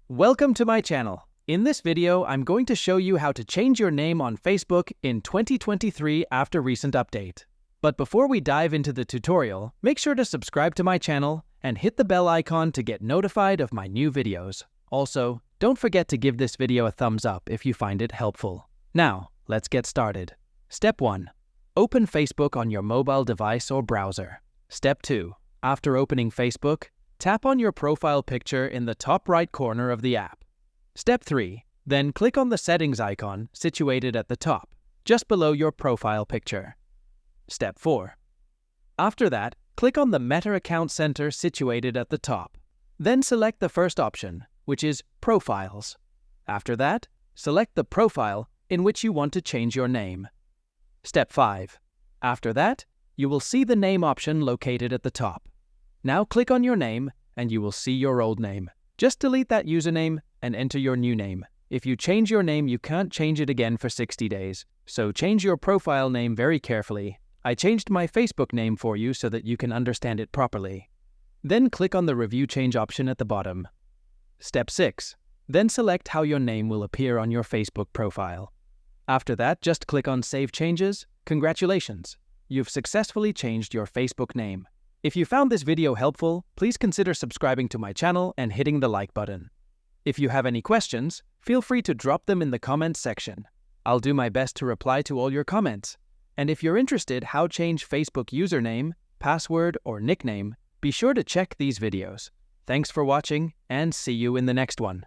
Welcome to my channel. In this video, I'm going to show you how to change your name on Facebook in 2023 after recent update. But before we dive into the tutorial, make sure to subscribe to my channel and hit the bell icon to get notified of my new videos. Also, don't forget to give this video a thumbs up if you find it helpful. Now, let's get started. Step 1. Open Facebook on your mobile device or browser. Step 2. After opening Facebook, tap on your profile picture in the top right corner of the app. Step 3. Then click on the settings icon situated at the top, just below your profile picture. Step 4. After that, click on the Meta Account Center situated at the top. Then select the first option, which is Profiles. After that, select the profile in which you want to change your name. Step 5. After that, you will see the name option located at the top. Now click on your name and you will see your old name. Just delete that username and enter your new name. If you change your name, you can't change it again for 60 days. So change your profile name very carefully. I changed my Facebook name for you so that you can understand it properly. Then click on the Review Change option at the bottom. Step 6. Then select how your name will appear on your Facebook profile. After that, just click on Save Changes. Congratulations! You've successfully changed your Facebook name. If you found this video helpful, please consider subscribing to my channel and hitting the like button. If you have any questions, feel free to drop them in the comments section. I'll do my best to reply to all your comments. And if you're interested how change Facebook username, password, or nickname, be sure to check these videos. Thanks for watching and see you in the next one.